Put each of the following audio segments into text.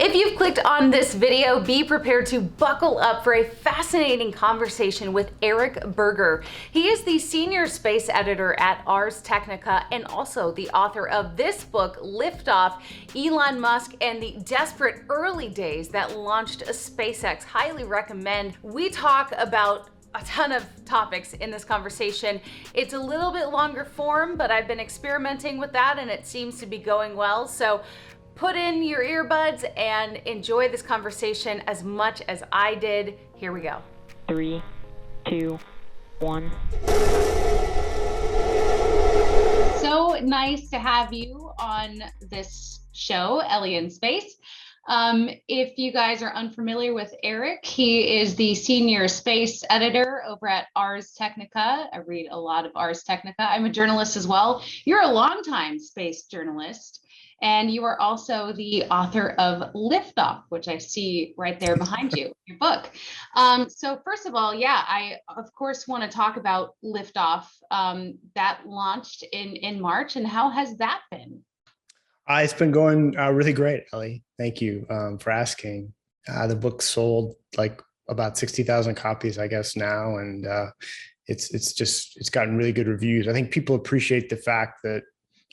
If you've clicked on this video, be prepared to buckle up for a fascinating conversation with Eric Berger. He is the senior space editor at Ars Technica and also the author of this book, Liftoff, Elon Musk and the Desperate Early Days that launched SpaceX. Highly recommend. We talk about a ton of topics in this conversation. It's a little bit longer form, but I've been experimenting with that and it seems to be going well. So put in your earbuds and enjoy this conversation as much as I did. Here we go. 3, 2, 1. So nice to have you on this show, Ellie in Space. If you guys are unfamiliar with Eric, he is the senior space editor over at Ars Technica. I read a lot of Ars Technica. I'm a journalist as well. You're a longtime space journalist. And you are also the author of Liftoff, which I see right there behind you, your book. So first of all, yeah, I of course want to talk about Liftoff that launched in March. And how has that been? It's been going really great, Ellie. Thank you for asking. The book sold like about 60,000 copies, I guess now, and it's gotten really good reviews. I think people appreciate the fact that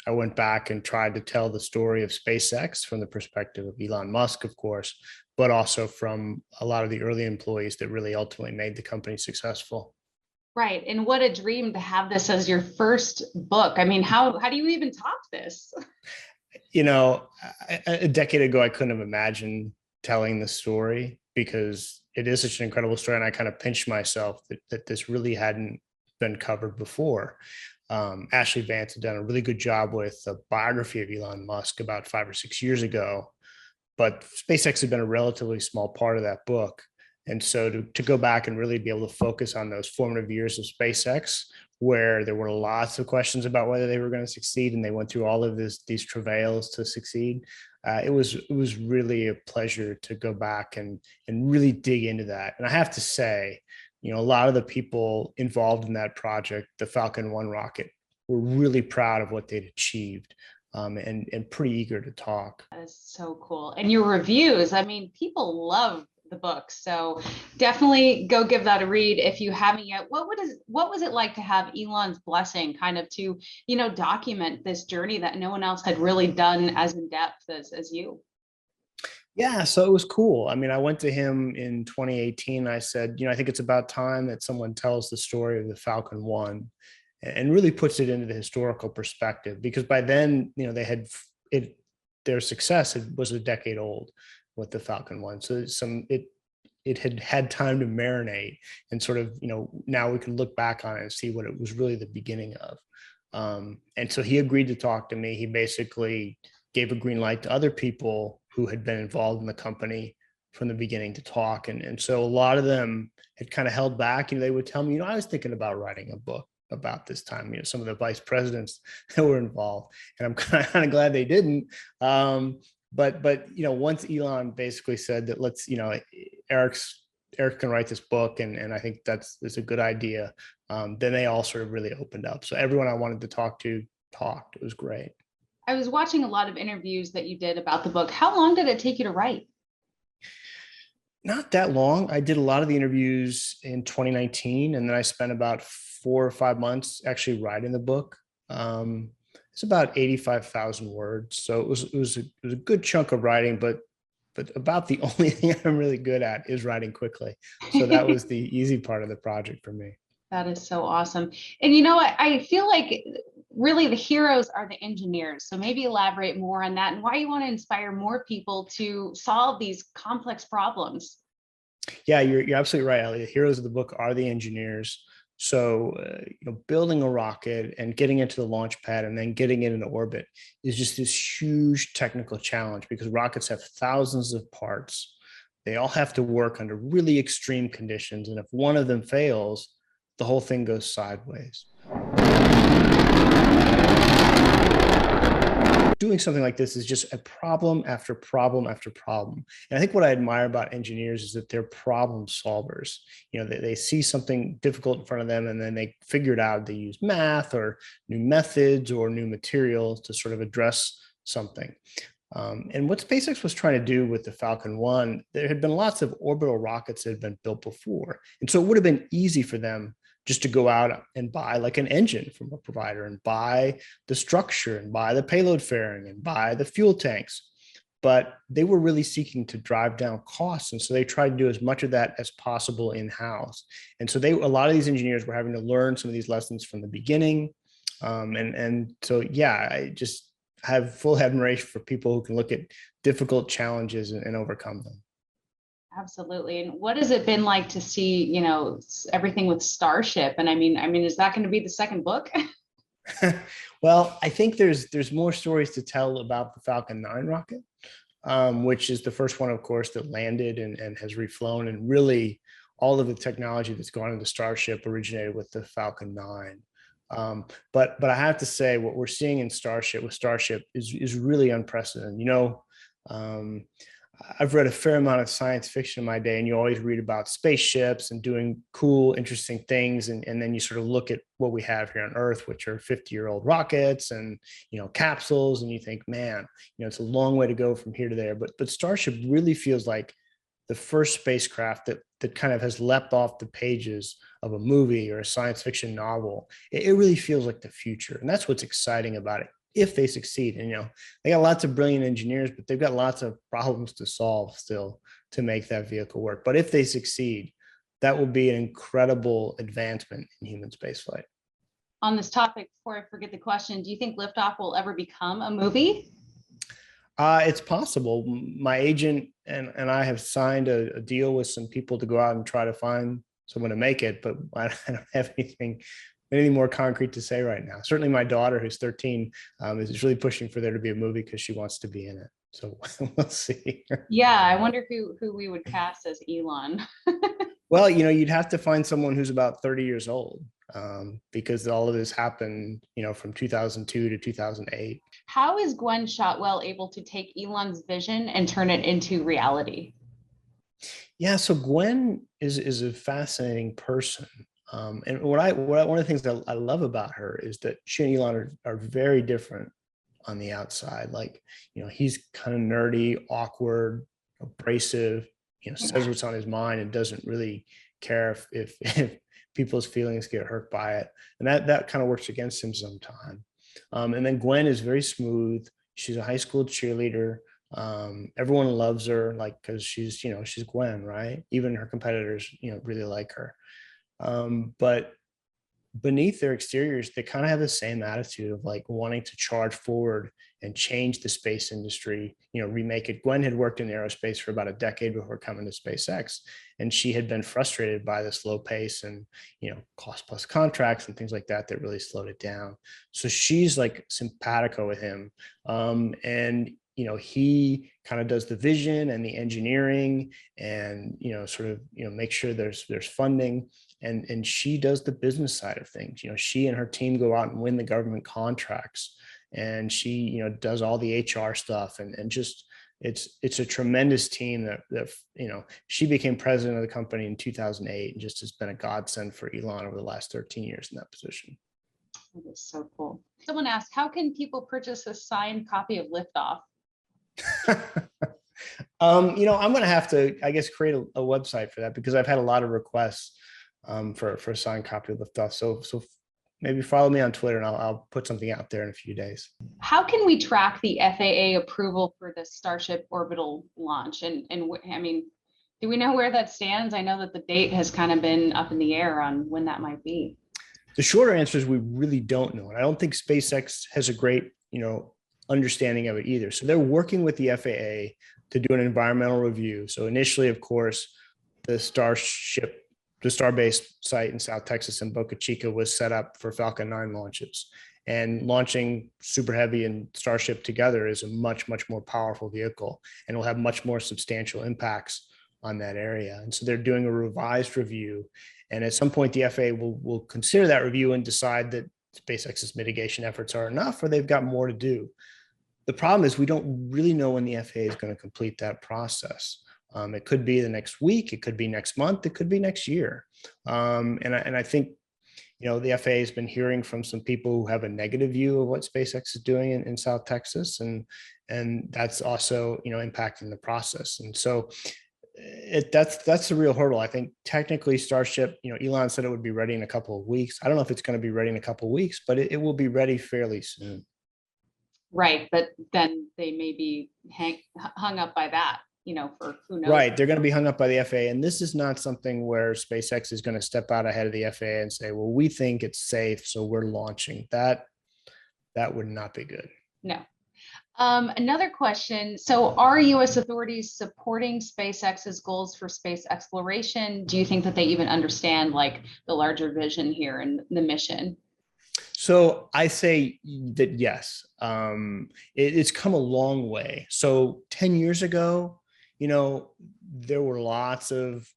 I went back and tried to tell the story of SpaceX from the perspective of Elon Musk, of course, but also from a lot of the early employees that really ultimately made the company successful. Right. And what a dream to have this as your first book. I mean, how do you even top this? You know, a decade ago, I couldn't have imagined telling the story because it is such an incredible story. And I kind of pinched myself that this really hadn't been covered before. Ashley Vance had done a really good job with a biography of Elon Musk about 5 or 6 years ago, but SpaceX had been a relatively small part of that book. And so to go back and really be able to focus on those formative years of SpaceX, where there were lots of questions about whether they were going to succeed, and they went through all of these travails to succeed. It was really a pleasure to go back and really dig into that. And I have to say, you know, a lot of the people involved in that project, the Falcon 1 rocket, were really proud of what they'd achieved and pretty eager to talk. That is so cool. And your reviews, I mean, people love the book. So definitely go give that a read if you haven't yet. What was it like to have Elon's blessing kind of to, you know, document this journey that no one else had really done as in depth as you? Yeah, so it was cool. I mean, I went to him in 2018. I said, you know, I think it's about time that someone tells the story of the Falcon 1 and really puts it into the historical perspective, because by then, you know, their success was a decade old with the Falcon 1. So it had time to marinate and sort of, you know, now we can look back on it and see what it was really the beginning of. And so he agreed to talk to me. He basically gave a green light to other people who had been involved in the company from the beginning to talk. And so a lot of them had kind of held back. You know, they would tell me, you know, I was thinking about writing a book about this time, you know, some of the vice presidents that were involved. And I'm kind of glad they didn't. But you know, once Elon basically said that let's, you know, Eric can write this book, and I think that's a good idea, then they all sort of really opened up. So everyone I wanted to talk to talked. It was great. I was watching a lot of interviews that you did about the book. How long did it take you to write? Not that long. I did a lot of the interviews in 2019, and then I spent about 4 or 5 months actually writing the book. It's about 85,000 words, so it was a good chunk of writing, but about the only thing I'm really good at is writing quickly. So that was the easy part of the project for me. That is so awesome. And you know, I feel like really the heroes are the engineers. So maybe elaborate more on that and why you want to inspire more people to solve these complex problems. Yeah, you're absolutely right, Ellie. The heroes of the book are the engineers. So, you know, building a rocket and getting into the launch pad and then getting it into orbit is just this huge technical challenge, because rockets have thousands of parts. They all have to work under really extreme conditions. And if one of them fails, the whole thing goes sideways. Doing something like this is just a problem after problem after problem. And I think what I admire about engineers is that they're problem solvers. You know, they see something difficult in front of them and then they figure it out. They use math or new methods or new materials to sort of address something. And what SpaceX was trying to do with the Falcon 1, there had been lots of orbital rockets that had been built before. And so it would have been easy for them just to go out and buy like an engine from a provider and buy the structure and buy the payload fairing and buy the fuel tanks. But they were really seeking to drive down costs. And so they tried to do as much of that as possible in-house. And so a lot of these engineers were having to learn some of these lessons from the beginning. And so, yeah, I just have full admiration for people who can look at difficult challenges and overcome them. Absolutely. And what has it been like to see, everything with Starship? And I mean, is that going to be the second book? Well, I think there's more stories to tell about the Falcon 9 rocket, which is the first one, of course, that landed and has reflown. And really, all of the technology that's gone into Starship originated with the Falcon 9. But I have to say, what we're seeing in Starship is really unprecedented. I've read a fair amount of science fiction in my day, and you always read about spaceships and doing cool, interesting things. And then you sort of look at what we have here on Earth, which are 50-year-old rockets and, capsules. And you think, man, it's a long way to go from here to there. But Starship really feels like the first spacecraft that kind of has leapt off the pages of a movie or a science fiction novel. It really feels like the future. And that's what's exciting about it, if they succeed. And, they got lots of brilliant engineers, but they've got lots of problems to solve still to make that vehicle work. But if they succeed, that will be an incredible advancement in human spaceflight. On this topic, before I forget the question, do you think Liftoff will ever become a movie? It's possible. My agent and I have signed a deal with some people to go out and try to find someone to make it, but I don't have anything more concrete to say right now. Certainly my daughter, who's 13, is really pushing for there to be a movie because she wants to be in it. So we'll see. Yeah, I wonder who we would cast as Elon. Well, you'd have to find someone who's about 30 years old, because all of this happened, from 2002 to 2008. How is Gwyenne Shotwell able to take Elon's vision and turn it into reality? Yeah, so Gwyenne is a fascinating person. And one of the things that I love about her is that she and Elon are very different on the outside. Like, he's kind of nerdy, awkward, abrasive, says what's on his mind and doesn't really care if people's feelings get hurt by it. And that kind of works against him sometimes. And then Gwyenne is very smooth. She's a high school cheerleader. Everyone loves her, like, because she's Gwyenne, right? Even her competitors, really like her. But beneath their exteriors, they kind of have the same attitude of like wanting to charge forward and change the space industry, remake it. Gwyenne had worked in aerospace for about a decade before coming to SpaceX, and she had been frustrated by the slow pace and, cost plus contracts and things like that really slowed it down. So she's like simpatico with him. And he kind of does the vision and the engineering and, make sure there's funding. And she does the business side of things. She and her team go out and win the government contracts, and she, does all the HR stuff and just, it's a tremendous team that she became president of the company in 2008 and just has been a godsend for Elon over the last 13 years in that position. That is so cool. Someone asked, how can people purchase a signed copy of Liftoff? I'm going to have to, I guess, create a website for that, because I've had a lot of requests for a signed copy of Liftoff. So maybe follow me on Twitter and I'll put something out there in a few days. How can we track the FAA approval for the Starship orbital launch? And I mean, do we know where that stands? I know that the date has kind of been up in the air on when that might be. The shorter answer is we really don't know. And I don't think SpaceX has a great, understanding of it either. So they're working with the FAA to do an environmental review. So initially, of course, the Starship, the Starbase site in South Texas and Boca Chica was set up for Falcon 9 launches. And launching Super Heavy and Starship together is a much, much more powerful vehicle and will have much more substantial impacts on that area. And so they're doing a revised review. And at some point, the FAA will consider that review and decide that SpaceX's mitigation efforts are enough or they've got more to do. The problem is we don't really know when the FAA is going to complete that process. It could be the next week, it could be next month, it could be next year. And I think, The FAA has been hearing from some people who have a negative view of what SpaceX is doing in South Texas, and that's also impacting the process. And so that's the real hurdle. I think technically Starship, Elon said it would be ready in a couple of weeks. I don't know if it's going to be ready in a couple of weeks, but it will be ready fairly soon. Right, but then they may be hung up by that, for who knows. Right, they're going to be hung up by the FAA, and this is not something where SpaceX is going to step out ahead of the FAA and say, "Well, we think it's safe, so we're launching." That would not be good. No. Another question. So are U.S. authorities supporting SpaceX's goals for space exploration? Do you think that they even understand like the larger vision here and the mission? So I say that yes, it's come a long way. So 10 years ago, there were lots of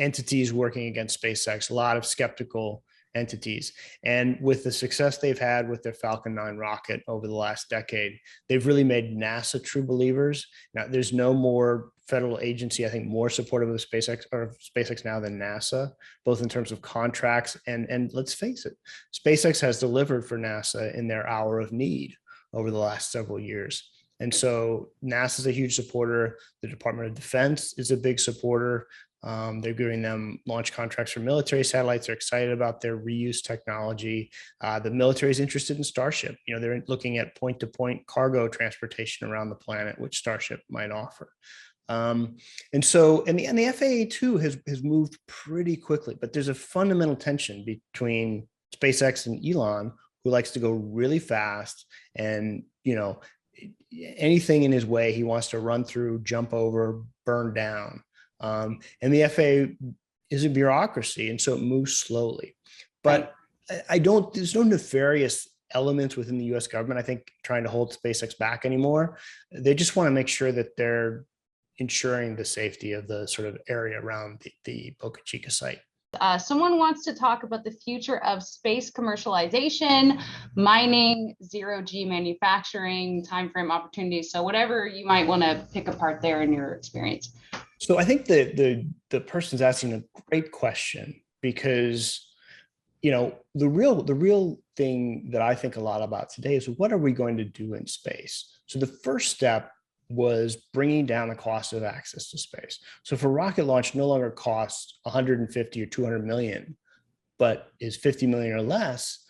entities working against SpaceX, a lot of skeptical entities. And with the success they've had with their Falcon 9 rocket over the last decade, they've really made NASA true believers. Now, there's no more federal agency, I think, more supportive of SpaceX now than NASA, both in terms of contracts and let's face it, SpaceX has delivered for NASA in their hour of need over the last several years. And so NASA is a huge supporter. The Department of Defense is a big supporter. They're giving them launch contracts for military satellites. They're excited about their reuse technology. The military is interested in Starship. They're looking at point-to-point cargo transportation around the planet, which Starship might offer. And the FAA too has moved pretty quickly, but there's a fundamental tension between SpaceX and Elon, who likes to go really fast, and anything in his way he wants to run through, jump over, burn down. And the FAA is a bureaucracy, and so it moves slowly. But there's no nefarious elements within the US government, I think, trying to hold SpaceX back anymore. They just want to make sure that they're ensuring the safety of the sort of area around the Boca Chica site. Someone wants to talk about the future of space commercialization, mining, zero-G manufacturing, timeframe opportunities. So whatever you might want to pick apart there in your experience. So I think the person's asking a great question, because the real thing that I think a lot about today is, what are we going to do in space? So the first step was bringing down the cost of access to space. So if a rocket launch no longer costs 150 or 200 million, but is 50 million or less,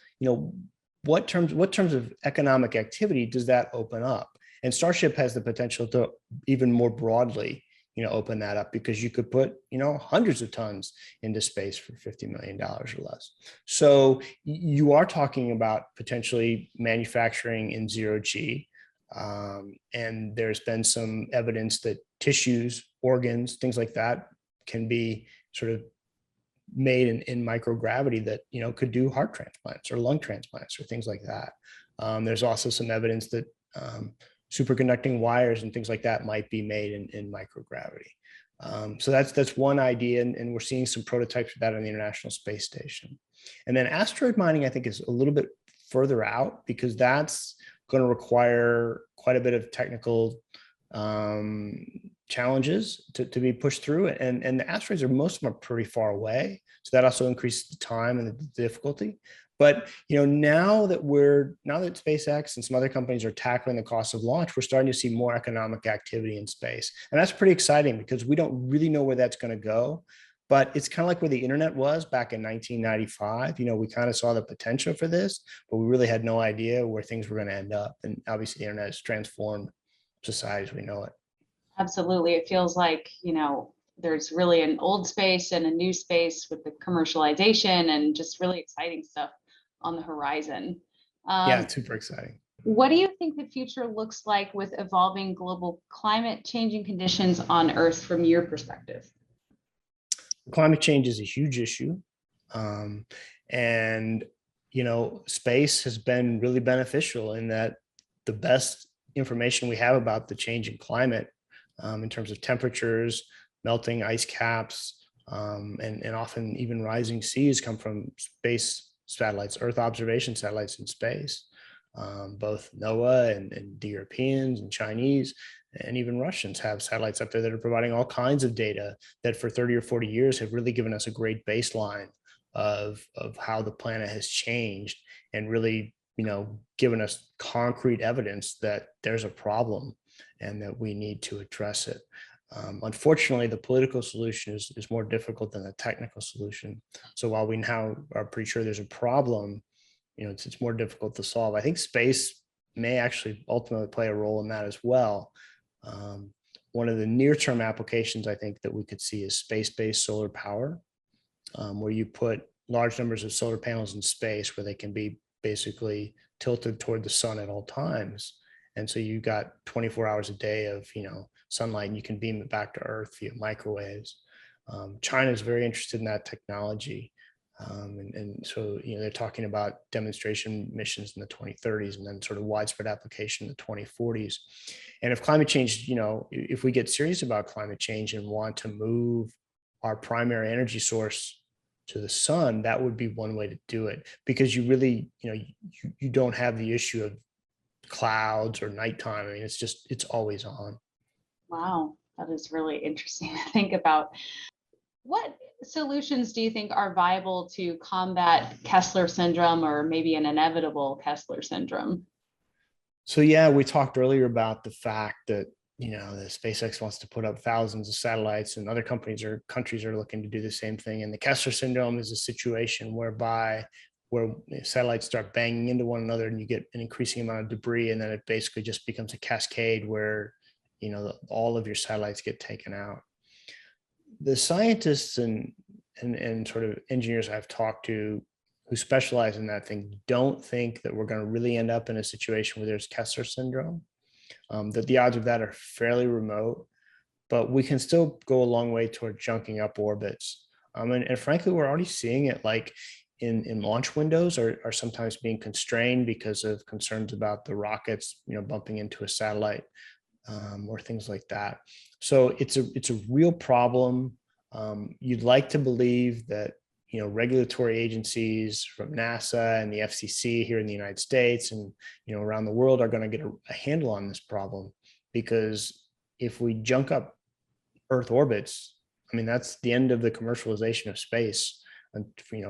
what terms of economic activity does that open up? And Starship has the potential to even more broadly open that up, because you could put, hundreds of tons into space for $50 million or less. So you are talking about potentially manufacturing in zero-G. And there's been some evidence that tissues, organs, things like that can be sort of made in microgravity that, could do heart transplants or lung transplants or things like that. There's also some evidence that superconducting wires and things like that might be made in microgravity. So that's one idea, and we're seeing some prototypes of that on the International Space Station. And then asteroid mining, I think, is a little bit further out, because that's going to require quite a bit of technical challenges to be pushed through. And the asteroids most of them are pretty far away, so that also increases the time and the difficulty. But now that SpaceX and some other companies are tackling the cost of launch, we're starting to see more economic activity in space, and that's pretty exciting, because we don't really know where that's going to go. But it's kind of like where the internet was back in 1995. We kind of saw the potential for this, but we really had no idea where things were going to end up. And obviously, the internet has transformed society as we know it. Absolutely. It feels like, there's really an old space and a new space with the commercialization and just really exciting stuff on the horizon. Yeah, it's super exciting. What do you think the future looks like with evolving global climate changing conditions on Earth from your perspective? Climate change is a huge issue. And, space has been really beneficial in that the best information we have about the changing climate, in terms of temperatures, melting ice caps, and often even rising seas, come from space satellites, Earth observation satellites in space. Both NOAA and the Europeans and Chinese and even Russians have satellites up there that are providing all kinds of data that for 30 or 40 years have really given us a great baseline of how the planet has changed, and really, given us concrete evidence that there's a problem and that we need to address it. Unfortunately, the political solution is more difficult than the technical solution. So while we now are pretty sure there's a problem, it's more difficult to solve. I think space may actually ultimately play a role in that as well. One of the near-term applications I think that we could see is space-based solar power, where you put large numbers of solar panels in space where they can be basically tilted toward the sun at all times. And so you got 24 hours a day of, sunlight, and you can beam it back to Earth via microwaves. China is very interested in that technology. And so, they're talking about demonstration missions in the 2030s and then sort of widespread application in the 2040s. And if climate change, if we get serious about climate change and want to move our primary energy source to the sun, that would be one way to do it, because you really, you don't have the issue of clouds or nighttime. I mean, it's always on. Wow, that is really interesting to think about. What solutions do you think are viable to combat Kessler syndrome, or maybe an inevitable Kessler syndrome? So yeah, we talked earlier about the fact that, the SpaceX wants to put up thousands of satellites, and other companies or countries are looking to do the same thing. And the Kessler syndrome is a situation where satellites start banging into one another and you get an increasing amount of debris, and then it basically just becomes a cascade where, all of your satellites get taken out. The scientists and sort of engineers I've talked to who specialize in that thing don't think that we're going to really end up in a situation where there's Kessler syndrome, that the odds of that are fairly remote, but we can still go a long way toward junking up orbits. And frankly, we're already seeing it, like in launch windows are sometimes being constrained because of concerns about the rockets, bumping into a satellite, or things like that. So it's a real problem. You'd like to believe that, regulatory agencies from NASA and the FCC here in the United States and, around the world are going to get a handle on this problem, because if we junk up Earth orbits, I mean, that's the end of the commercialization of space,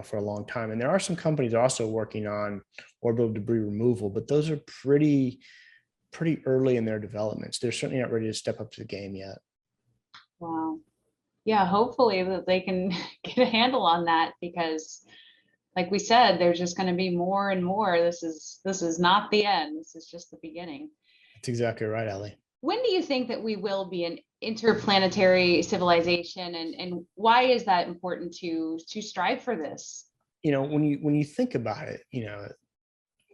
for a long time. And there are some companies also working on orbital debris removal, but those are pretty early in their developments. They're certainly not ready to step up to the game yet. Wow. Yeah, hopefully that they can get a handle on that, because like we said, there's just going to be more and more. This is not the end. This is just the beginning. That's exactly right, Ellie. When do you think that we will be an interplanetary civilization, and why is that important to strive for this? When you think about it,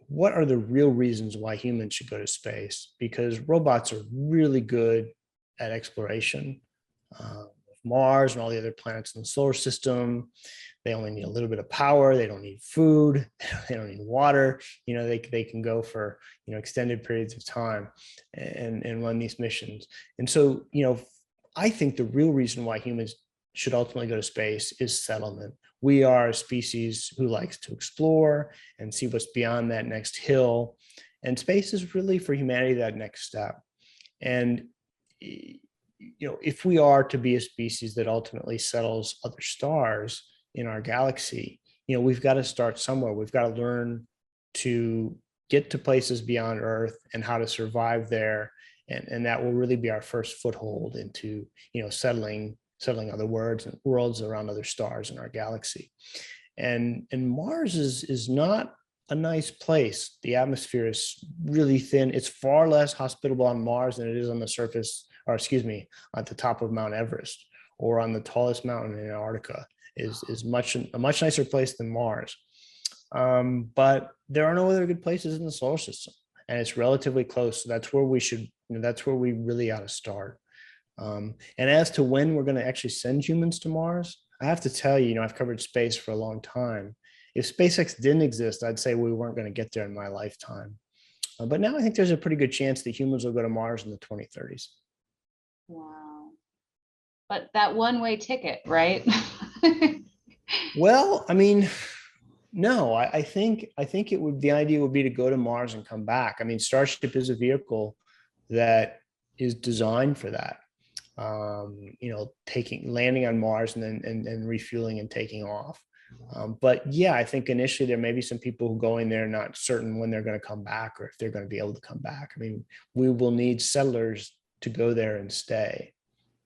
what are the real reasons why humans should go to space? Because robots are really good at exploration. Mars and all the other planets in the solar system, they only need a little bit of power. They don't need food. They don't need water. They can go for, extended periods of time and run these missions. And so, I think the real reason why humans should ultimately go to space is settlement. We are a species who likes to explore and see what's beyond that next hill. And space is really for humanity that next step. And, if we are to be a species that ultimately settles other stars in our galaxy, we've got to start somewhere. We've got to learn to get to places beyond Earth and how to survive there. And that will really be our first foothold into, settling other worlds around other stars in our galaxy. And Mars is not a nice place. The atmosphere is really thin. It's far less hospitable on Mars than it is on the surface, or at the top of Mount Everest, or on the tallest mountain in Antarctica. Is a much nicer place than Mars. But there are no other good places in the solar system, and it's relatively close. So that's where we should, that's where we really ought to start. And as to when we're going to actually send humans to Mars, I have to tell you, I've covered space for a long time. If SpaceX didn't exist, I'd say we weren't going to get there in my lifetime. But now I think there's a pretty good chance that humans will go to Mars in the 2030s. Wow. But that one-way ticket, right? Well, I mean, no, I think the idea would be to go to Mars and come back. I mean, Starship is a vehicle that is designed for that. Landing on Mars and then refueling and taking off. But yeah, I think initially there may be some people who go in there not certain when they're going to come back or if they're going to be able to come back. I mean, we will need settlers to go there and stay.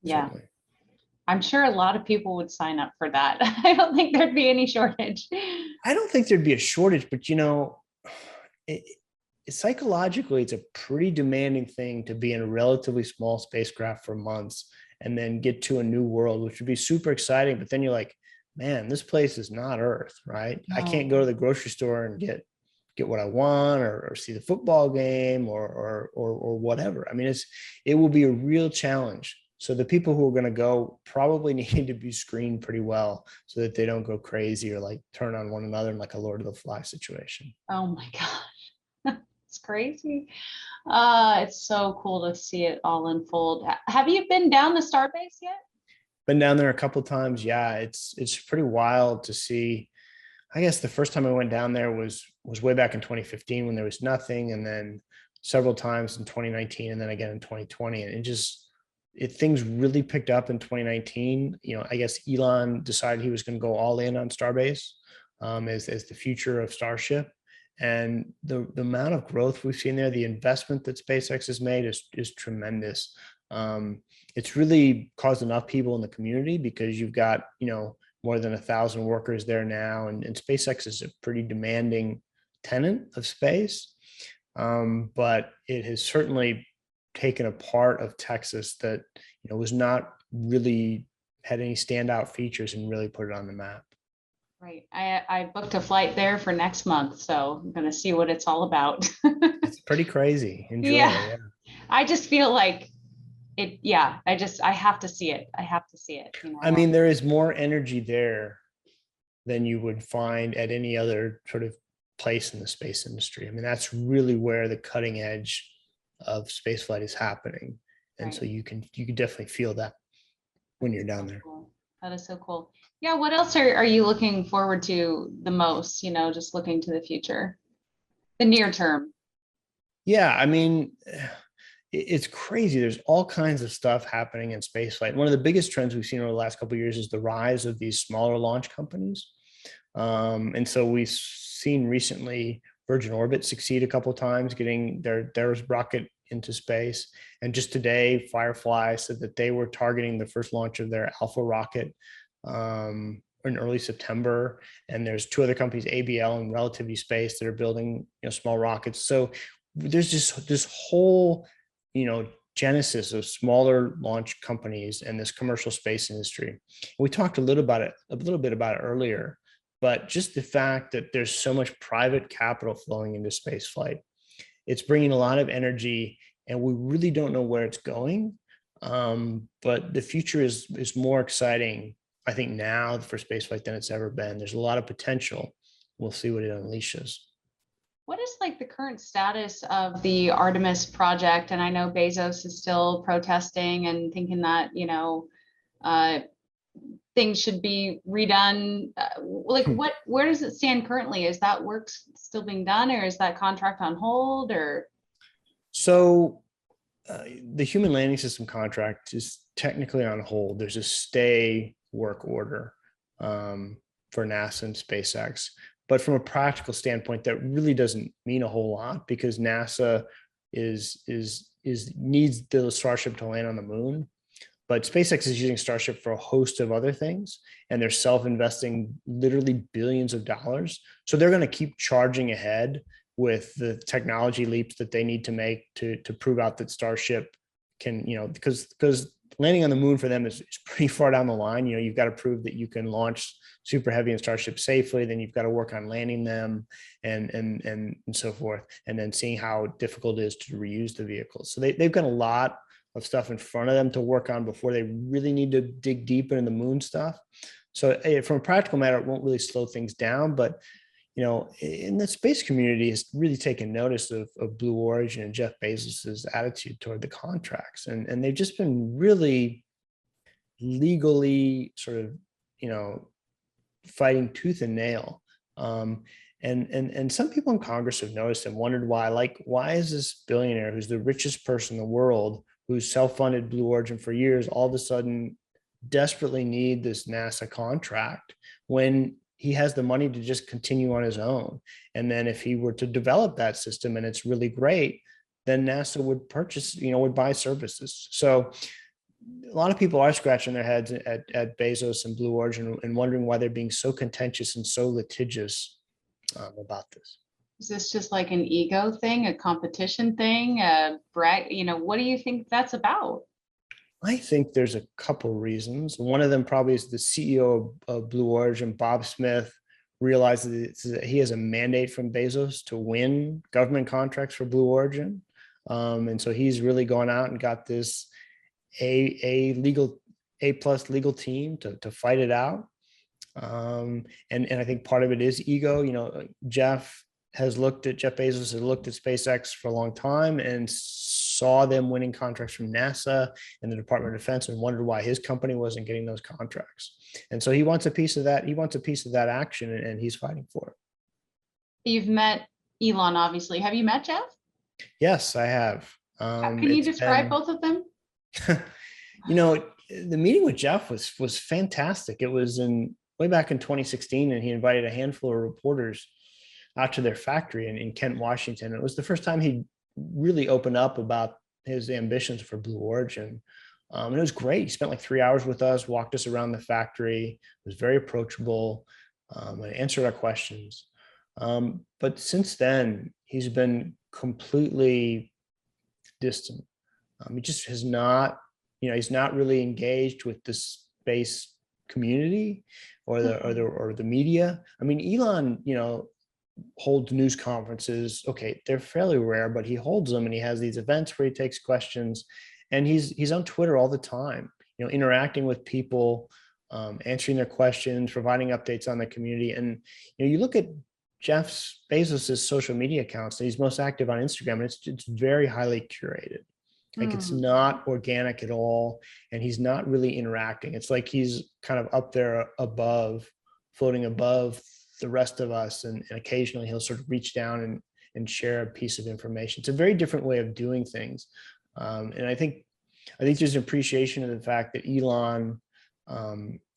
Yeah. Certainly. I'm sure a lot of people would sign up for that. I don't think there'd be any shortage. I don't think there'd be a shortage, but it, psychologically, it's a pretty demanding thing to be in a relatively small spacecraft for months and then get to a new world, which would be super exciting. But then you're like, man, this place is not Earth, right? I can't go to the grocery store and get what I want or see the football game or whatever. I mean, it will be a real challenge. So the people who are going to go probably need to be screened pretty well so that they don't go crazy or like turn on one another in like a Lord of the Flies situation. Oh my gosh. It's crazy. It's so cool to see it all unfold. Have you been down to Starbase yet? Been down there a couple of times. Yeah, it's pretty wild to see. I guess the first time I went down there was way back in 2015 when there was nothing, and then several times in 2019, and then again in 2020. And things really picked up in 2019. I guess Elon decided he was going to go all in on Starbase as the future of Starship. And the amount of growth we've seen there, the investment that SpaceX has made is tremendous. It's really caused enough people in the community because you've got, more than 1,000 workers there now. And SpaceX is a pretty demanding tenant of space. But it has certainly taken a part of Texas that, was not really had any standout features and really put it on the map. Right. I booked a flight there for next month, so I'm going to see what it's all about. It's pretty crazy. Enjoy. Yeah. I just feel like it. Yeah. I have to see it. I have to see it. I mean, there is more energy there than you would find at any other sort of place in the space industry. I mean, that's really where the cutting edge of spaceflight is happening. And so you can definitely feel that when you're down there. Cool. That is so cool. Yeah. What else are you looking forward to the most? Just looking to the future, the near term. Yeah. I mean, it's crazy. There's all kinds of stuff happening in spaceflight. One of the biggest trends we've seen over the last couple of years is the rise of these smaller launch companies. And so we've seen recently Virgin Orbit succeed a couple of times getting their rocket into space. And just today, Firefly said that they were targeting the first launch of their Alpha rocket in early September. And there's two other companies, ABL and Relativity Space, that are building small rockets. So there's just this whole genesis of smaller launch companies and this commercial space industry. We talked a little bit about it earlier, but just the fact that there's so much private capital flowing into space flight, it's bringing a lot of energy, and we really don't know where it's going. But the future is more exciting, I think, now for spaceflight than it's ever been. There's a lot of potential. We'll see what it unleashes. What is the current status of the Artemis project? And I know Bezos is still protesting and thinking that, things should be redone. Where does it stand currently? Is that work still being done, or is that contract on hold? Or so the Human Landing System contract is technically on hold. There's a stay work order for NASA and SpaceX. But from a practical standpoint, that really doesn't mean a whole lot because NASA needs the Starship to land on the moon. But SpaceX is using Starship for a host of other things, and they're self-investing literally billions of dollars. So they're going to keep charging ahead with the technology leaps that they need to make to prove out that Starship can, because landing on the moon for them is pretty far down the line. You've got to prove that you can launch Super Heavy and Starship safely. Then you've got to work on landing them and so forth. And then seeing how difficult it is to reuse the vehicles. So they've got a lot of stuff in front of them to work on before they really need to dig deep into the moon stuff. So from a practical matter, it won't really slow things down, but in the space community has really taken notice of Blue Origin and Jeff Bezos's attitude toward the contracts. And they've just been really legally sort of, fighting tooth and nail. And some people in Congress have noticed and wondered why is this billionaire who's the richest person in the world, who's self-funded Blue Origin for years, all of a sudden desperately need this NASA contract when he has the money to just continue on his own. And then if he were to develop that system and it's really great, then NASA would purchase, would buy services. So a lot of people are scratching their heads at Bezos and Blue Origin and wondering why they're being so contentious and so litigious about this. Is this just like an ego thing, a competition thing, what do you think that's about? I think there's a couple reasons. One of them probably is the CEO of Blue Origin, Bob Smith, realizes that he has a mandate from Bezos to win government contracts for Blue Origin. And so he's really gone out and got this A+ legal team to fight it out. And I think part of it is ego. Jeff Bezos has looked at SpaceX for a long time and saw them winning contracts from NASA and the Department of Defense and wondered why his company wasn't getting those contracts. And so he wants a piece of that. He wants a piece of that action, and he's fighting for it. You've met Elon, obviously. Have you met Jeff? Yes, I have. Can you describe both of them? The meeting with Jeff was fantastic. It was way back in 2016, and he invited a handful of reporters out to their factory in Kent, Washington. It was the first time he really opened up about his ambitions for Blue Origin. And it was great. He spent like 3 hours with us, walked us around the factory, was very approachable, and answered our questions. But since then, he's been completely distant. He just has not, he's not really engaged with the space community or the media. I mean, Elon, holds news conferences. Okay, they're fairly rare, but he holds them, and he has these events where he takes questions, and he's on Twitter all the time, interacting with people, answering their questions, providing updates on the community. And you look at Jeff Bezos's social media accounts, and he's most active on Instagram, and it's very highly curated. Like it's not organic at all, and he's not really interacting. It's like he's kind of up there floating above the rest of us, and occasionally he'll sort of reach down and share a piece of information. It's a very different way of doing things, and I think there's an appreciation of the fact that Elon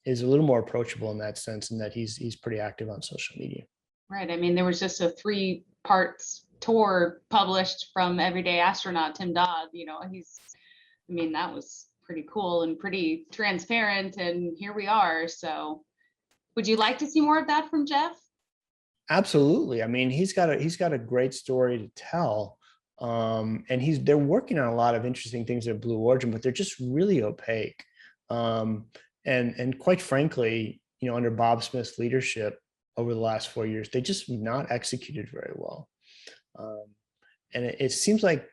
is a little more approachable in that sense, and that he's pretty active on social media. Right. I mean, there was just a 3-part tour published from Everyday Astronaut Tim Dodd. That was pretty cool and pretty transparent, and here we are. So would you like to see more of that from Jeff? Absolutely. I mean, he's got a great story to tell. And they're working on a lot of interesting things at Blue Origin, but they're just really opaque. And quite frankly, under Bob Smith's leadership over the last 4 years, they just not executed very well. And it seems like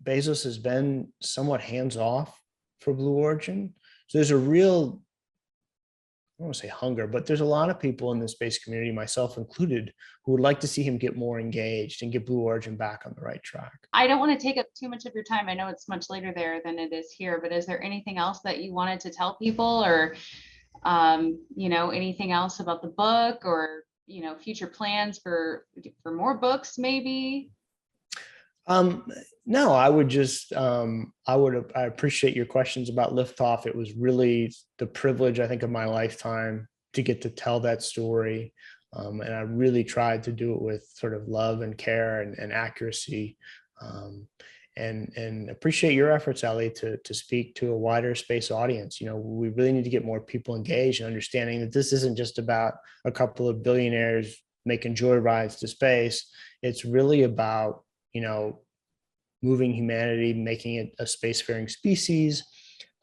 Bezos has been somewhat hands-off for Blue Origin. So there's a real, I don't want to say hunger, but there's a lot of people in the space community, myself included, who would like to see him get more engaged and get Blue Origin back on the right track. I don't want to take up too much of your time. I know it's much later there than it is here, but is there anything else that you wanted to tell people, or anything else about the book, or future plans for more books maybe? No, I would just, I appreciate your questions about Liftoff. It was really the privilege, I think, of my lifetime to get to tell that story. And I really tried to do it with sort of love and care and accuracy. And appreciate your efforts, Ellie, to speak to a wider space audience. We really need to get more people engaged and understanding that this isn't just about a couple of billionaires making joyrides to space. It's really about, moving humanity, making it a spacefaring species,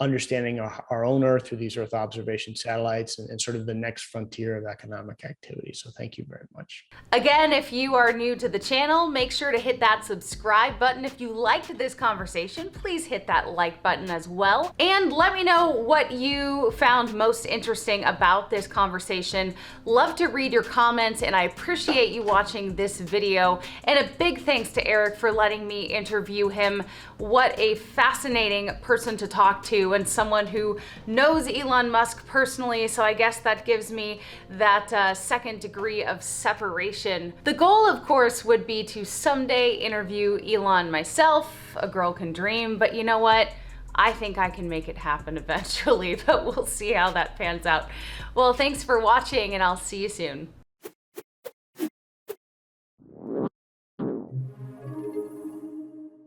understanding our own Earth through these Earth observation satellites, and sort of the next frontier of economic activity. So thank you very much. Again, if you are new to the channel, make sure to hit that subscribe button. If you liked this conversation, please hit that like button as well. And let me know what you found most interesting about this conversation. Love to read your comments, and I appreciate you watching this video. And a big thanks to Eric for letting me interview him. What a fascinating person to talk to, and someone who knows Elon Musk personally, so I guess that gives me that second degree of separation. The goal, of course, would be to someday interview Elon myself. A girl can dream, but you know what? I think I can make it happen eventually, but we'll see how that pans out. Well, thanks for watching, and I'll see you soon.